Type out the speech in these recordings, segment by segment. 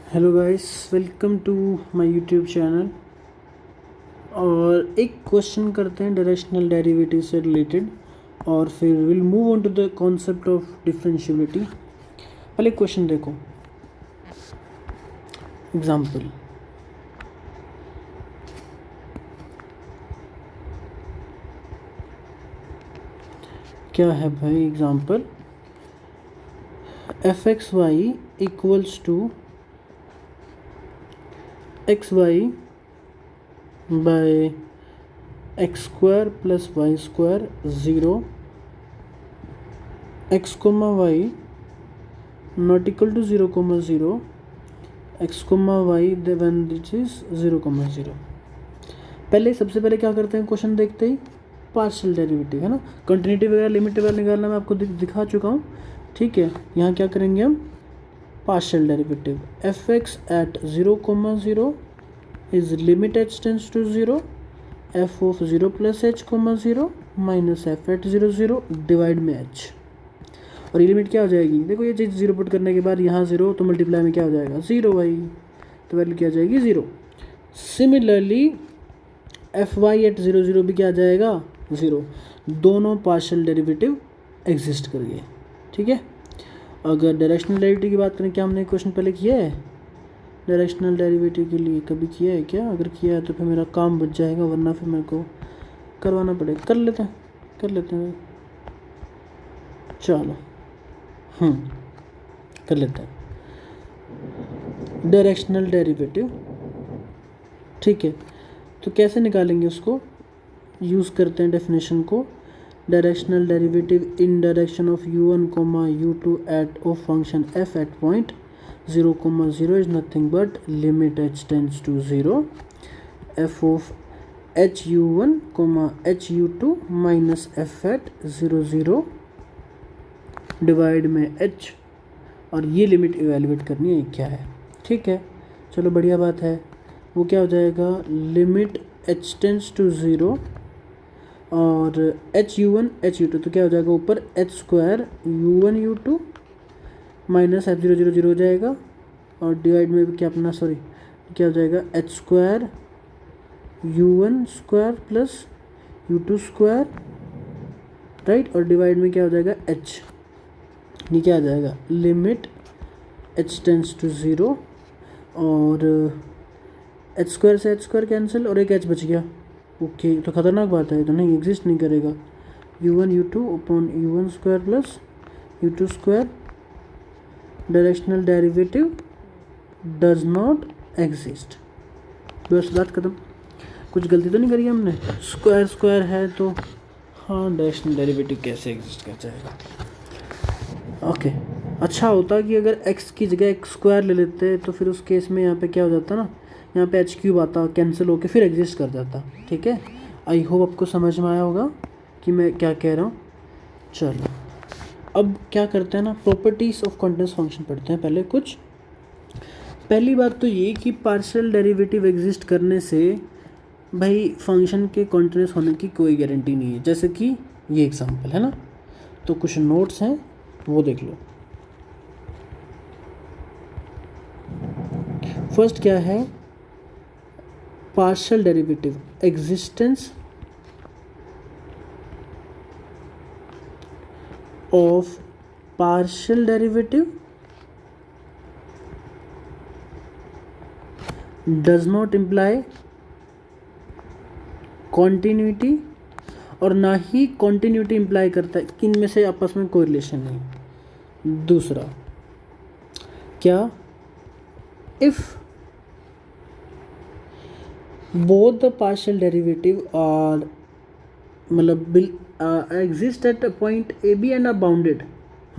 Hello guys, welcome to my YouTube channel. और एक question करते हैं डायरेक्शनल डेरिवेटिव से रिलेटेड, और फिर will move on to the concept of differentiability. पहले क्वेश्चन देखो, एग्जांपल। क्या है भाई example? F x y equals to x y by x square plus y square zero, x comma y not equal to zero comma zero, x comma y when this is zero comma zero. पहले सबसे पहले क्या करते हैं, question देखते ही partial derivative है ना, continuity वगैरह लिमिट वगैरह निकालना मैं आपको दिखा चुका हूँ। ठीक है, यहाँ क्या करेंगे हम, partial derivative f x at zero comma zero is limit h tends to zero, f of zero plus h comma zero minus f at zero zero divide में एच। और ये लिमिट क्या हो जाएगी, देखो ये चीज़ ज़ीरो पुट करने के बाद यहाँ ज़ीरो तो मल्टीप्लाई में क्या हो जाएगा, ज़ीरो भाई, तो वैल्यू क्या आ जाएगी, ज़ीरो। Similarly f y at zero zero भी क्या आ जाएगा, ज़ीरो। दोनों पार्शियल डेरिवेटिव एग्जिस्ट कर गए। ठीक है, अगर डायरेक्शनल डेरिवेटिव की बात करें, क्या हमने क्वेश्चन पहले किया है डायरेक्शनल डेरिवेटिव के लिए, कभी किया है क्या? अगर किया है तो फिर मेरा काम बच जाएगा, वरना फिर मेरे को करवाना पड़ेगा। कर लेते हैं चलो, कर लेते हैं डायरेक्शनल डेरिवेटिव। ठीक है, तो कैसे निकालेंगे उसको, यूज़ करते हैं डेफिनेशन को। Directional derivative in direction of u1 comma u2 at of function f at point 0 comma 0 is nothing but limit h tends to 0 f of h u1 comma h u2 minus f at 0 0 divide में h, और ये limit evaluate करनी है क्या है। ठीक है, चलो बढ़िया बात है। वो क्या हो जाएगा, लिमिट h टेंस टू 0 और h u one h u two, तो क्या हो जाएगा ऊपर h square u one u two minus f zero zero zero हो जाएगा, और डिवाइड में क्या अपना सॉरी क्या हो जाएगा, h square u one square plus u two square, right, और डिवाइड में क्या हो जाएगा एच। ये क्या आ जाएगा, limit h tends to zero, और एच स्क्वायर से एच स्क्वायर कैंसिल और एक एच बच गया। ओके, तो खतरनाक बात है, तो नहीं एग्जिस्ट नहीं करेगा। U one u two upon u one square plus u two square, directional derivative does not exist. बस बात खत्म, कुछ गलती तो नहीं करी हमने, स्क्वायर स्क्वायर है तो हाँ, डायरेक्शनल डेरिवेटिव कैसे एग्जिस्ट कर जाएगा। ओके, अच्छा होता कि अगर x की जगह x स्क्वायर ले लेते तो फिर उस केस में यहाँ पे क्या हो जाता ना, यहाँ पे एच क्यूब आता, कैंसिल होके फिर एग्जिस्ट कर जाता। ठीक है, आई होप आपको समझ में आया होगा कि मैं क्या कह रहा हूँ। चलो अब क्या करते हैं ना, प्रॉपर्टीज़ ऑफ कॉन्टिन्यूअस फंक्शन पढ़ते हैं पहले कुछ। पहली बात तो ये कि पार्शियल डेरिवेटिव एग्जिस्ट करने से भाई फंक्शन के कॉन्टिन्यूअस होने की कोई गारंटी नहीं है, जैसे कि ये एग्जांपल है ना। तो कुछ नोट्स हैं वो देख लो। फर्स्ट क्या है, partial derivative existence of partial derivative does not imply continuity, और ना ही कॉन्टिन्यूटी इम्प्लाई करता है, इनमें से आपस में कोई रिलेशन नहीं। दूसरा क्या, if both the partial derivative are मतलब exist at point A B and are bounded.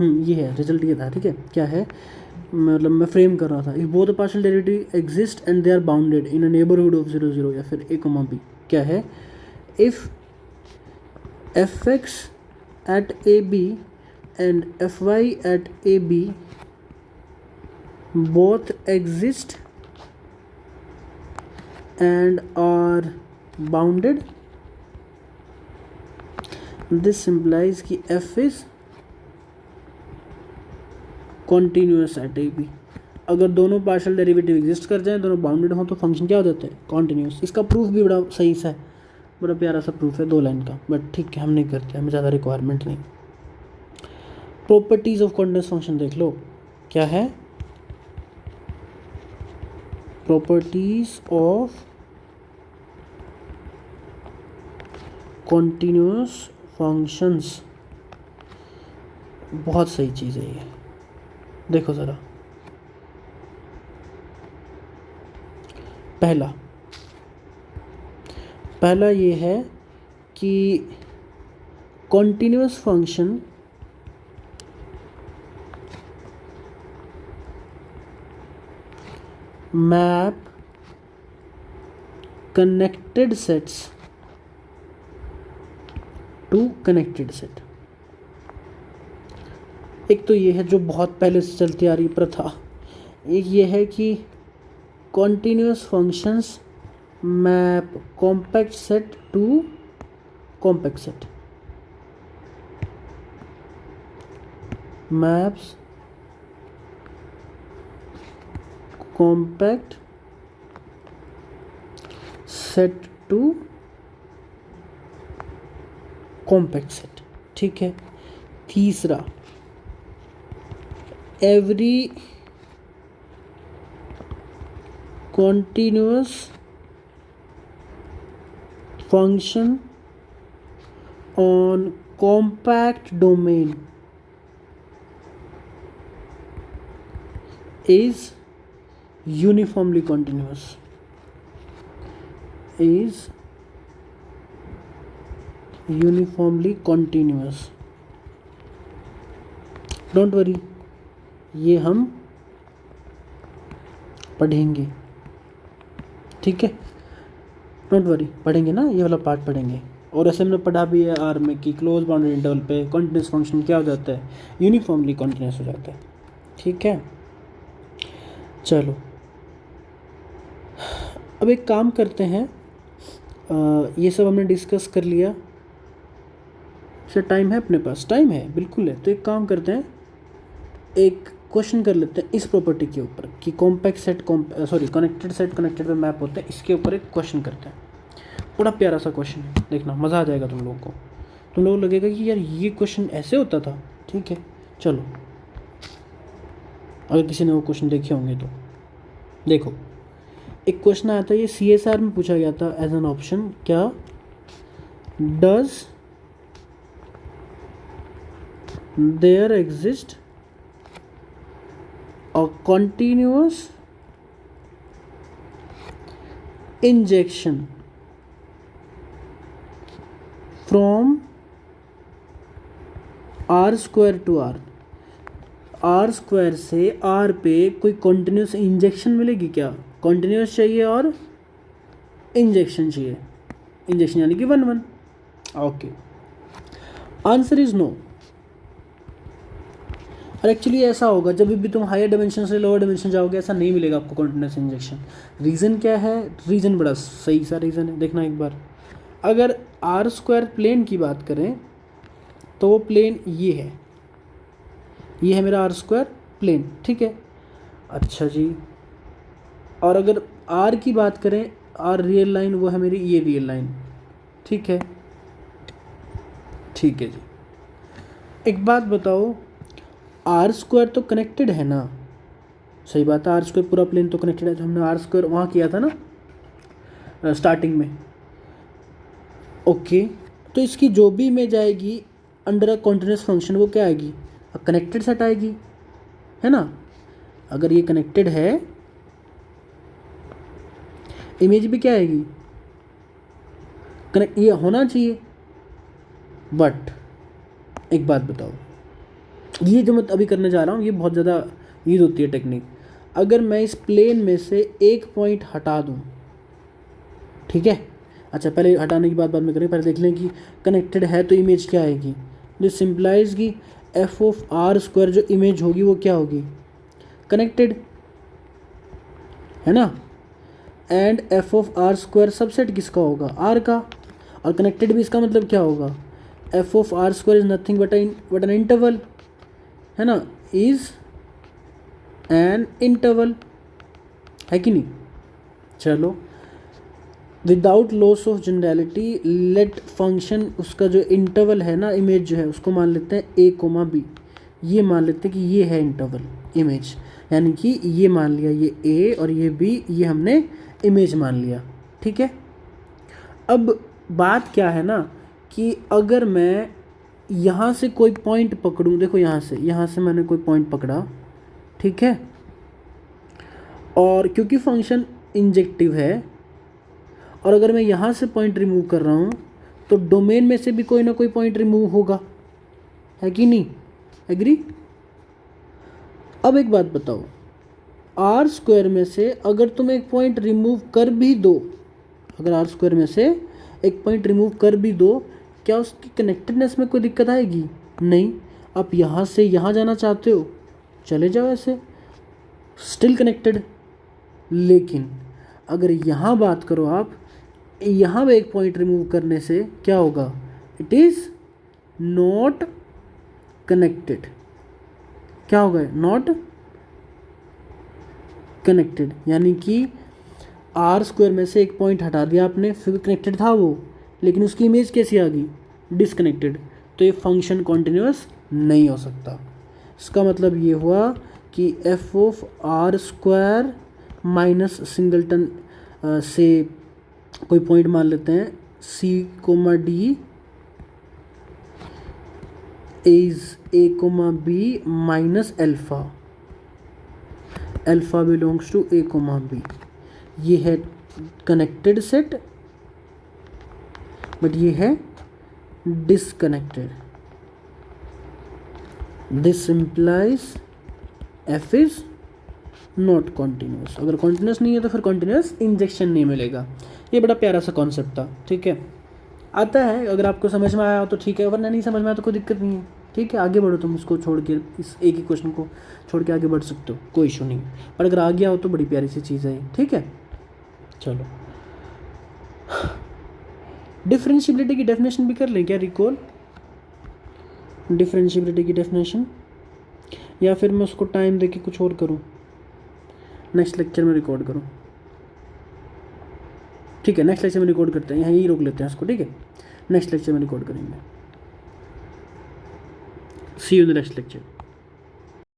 ये है रिजल्ट, ये था। ठीक है, क्या है मतलब मैं फ्रेम कर रहा था, if both the partial derivative exist and they are bounded in a neighbourhood of 0 0 या फिर a कोमा b। क्या है, if f x at a B and f y at a b both exist and are bounded, this implies कि f is continuous at a b। अगर दोनों partial derivative exist कर जाएं, दोनों bounded हों, तो फंक्शन क्या हो जाता है, कॉन्टिन्यूस। इसका प्रूफ भी बड़ा सही सा है, बड़ा प्यारा सा प्रूफ है 2 लाइन का, बट ठीक है हम नहीं करते, हमें ज़्यादा रिक्वायरमेंट नहीं। प्रॉपर्टीज ऑफ कॉन्टिन्यूस फंक्शन देख लो, क्या है, प्रॉपर्टीज ऑफ कॉन्टिन्यूस फंक्शंस, बहुत सही चीज़ है ये, देखो ज़रा। पहला ये है कि continuous function map connected sets to connected set. एक तो ये है जो बहुत पहले से चलती आ रही प्रथा, एक ये है कि continuous functions map compact set to compact set, maps compact set to compact set, ठीक है। तीसरा, every continuous function on compact domain is uniformly continuous, is uniformly continuous। Don't worry, ये हम पढ़ेंगे, ठीक है, डोंट वरी, पढ़ेंगे ना, ये वाला पार्ट पढ़ेंगे। और ऐसे हमने पढ़ा भी है आर में कि क्लोज बाउंडेड इंटरवल पे कॉन्टिन्यूस फंक्शन क्या हो जाता है, यूनिफॉर्मली कॉन्टिन्यूस हो जाता है, ठीक है। चलो अब एक काम करते हैं, ये सब हमने डिस्कस कर लिया, सर टाइम है अपने पास, टाइम है बिल्कुल है, तो एक काम करते हैं, एक क्वेश्चन कर लेते हैं इस प्रॉपर्टी के ऊपर कि compact set connected set connected पे मैप होते हैं, इसके ऊपर एक क्वेश्चन करते हैं। बड़ा प्यारा सा क्वेश्चन है, देखना मज़ा आ जाएगा तुम लोगों को, तुम लोगों को लगेगा कि यार ये क्वेश्चन ऐसे होता था, ठीक है। चलो, अगर किसी ने वो क्वेश्चन देखे होंगे तो देखो, एक क्वेश्चन आया था, ये CSR में पूछा गया था एज एन ऑप्शन, क्या, does there exist a continuous injection from R square to R, R square से R पे कोई कॉन्टिन्यूस इंजेक्शन मिलेगी क्या, कॉन्टिन्यूस चाहिए और इंजेक्शन चाहिए, इंजेक्शन यानी कि 1 1, ओके, आंसर इज नो। और एक्चुअली ऐसा होगा जब भी तुम हायर डायमेंशन से लोअर डायमेंशन जाओगे, ऐसा नहीं मिलेगा आपको कॉन्टिन्यूस इंजेक्शन। रीज़न क्या है, रीज़न बड़ा सही सा रीज़न है, देखना एक बार। अगर आर स्क्वायर प्लेन की बात करें तो वो प्लेन ये है मेरा आर स्क्वायर प्लेन, ठीक है, अच्छा जी। और अगर आर की बात करें, आर रियल लाइन, वो है मेरी ये रियल लाइन, ठीक है, ठीक है जी। एक बात बताओ, आर स्क्वायर तो कनेक्टेड है ना, सही बात है, आर स्क्वायर पूरा प्लेन तो कनेक्टेड है, तो हमने आर स्क्वायर वहाँ किया था ना स्टार्टिंग में, ओके। तो इसकी जो भी इमेज आएगी अंडर अ कॉन्टिन्यूस फंक्शन, वो क्या आएगी, कनेक्टेड सेट आएगी, है ना। अगर ये कनेक्टेड है, इमेज भी क्या आएगी, कनेक्ट, ये होना चाहिए। बट एक बात बताओ, ये जो मैं अभी करने जा रहा हूँ ये बहुत ज़्यादा यूज होती है टेक्निक। अगर मैं इस प्लेन में से एक पॉइंट हटा दूँ, ठीक है, अच्छा पहले हटाने की बात बाद में करें, पहले देख लें कि कनेक्टेड है तो इमेज क्या आएगी, जो सिंप्लाइज की एफ ऑफ आर स्क्वायर जो इमेज होगी वो क्या होगी, कनेक्टेड, है ना। And f of R square subset किसका होगा, आर का, और कनेक्टेड भी, इसका मतलब क्या होगा, F of R square is nothing but an interval, है ना, इज एन इंटरवल, है कि नहीं। चलो, without loss of generality let function, उसका जो इंटरवल है ना, इमेज जो है उसको मान लेते हैं ए कोमा बी। ये मान लेते हैं कि ये है इंटरवल इमेज, यानी कि ये मान लिया ये ए और ये बी, ये हमने इमेज मान लिया, ठीक है। अब बात क्या है ना कि अगर मैं यहाँ से कोई पॉइंट पकड़ूँ, देखो यहाँ से मैंने कोई पॉइंट पकड़ा, ठीक है, और क्योंकि फंक्शन इंजेक्टिव है और अगर मैं यहाँ से पॉइंट रिमूव कर रहा हूँ तो डोमेन में से भी कोई ना कोई पॉइंट रिमूव होगा, है कि नहीं, एग्री। अब एक बात बताओ, आर स्क्वायर में से अगर तुम एक पॉइंट रिमूव कर भी दो, अगर आर स्क्वायर में से एक पॉइंट रिमूव कर भी दो, क्या उसकी कनेक्टेडनेस में कोई दिक्कत आएगी? नहीं। आप यहाँ से यहाँ जाना चाहते हो, चले जाओ ऐसे, स्टिल कनेक्टेड। लेकिन अगर यहाँ बात करो आप, यहाँ पे एक पॉइंट रिमूव करने से क्या होगा? It is not connected. क्या होगा? नॉट कनेक्टेड, यानी कि आर स्क्वायर में से एक पॉइंट हटा दिया आपने, फिर कनेक्टेड था वो, लेकिन उसकी इमेज कैसी आ गई? डिसकनेक्टेड। तो ये फंक्शन कॉन्टिन्यूअस नहीं हो सकता। इसका मतलब ये हुआ कि F of R square minus singleton से कोई पॉइंट मान लेते हैं C comma D is A comma B minus alpha, alpha belongs to A comma B. ये है कनेक्टेड सेट, बट ये है disconnected. This implies F is not continuous. अगर कॉन्टिन्यूस नहीं है तो फिर कॉन्टिन्यूस इंजेक्शन नहीं मिलेगा। ये बड़ा प्यारा सा कॉन्सेप्ट था, ठीक है, आता है। अगर आपको समझ में आया हो तो ठीक है, वरना नहीं समझ में आया तो कोई दिक्कत नहीं है, ठीक है। आगे बढ़ो, तुम इसको छोड़ के, इस एक ही क्वेश्चन को छोड़ के आगे बढ़ सकते हो, कोई इशू नहीं। पर अगर आ गया हो तो बड़ी प्यारी सी चीज़ है, ठीक है। चलो, डिफरेंशिएबिलिटी की डेफिनेशन भी कर लें क्या रिकॉल? डिफरेंशिएबिलिटी की डेफिनेशन, या फिर मैं उसको टाइम दे के कुछ और करूँ, नेक्स्ट लेक्चर में रिकॉर्ड करूँ? ठीक है, नेक्स्ट लेक्चर में रिकॉर्ड करते हैं, यहीं रोक लेते हैं इसको, ठीक है। नेक्स्ट लेक्चर में रिकॉर्ड करेंगे। See you in the next lecture.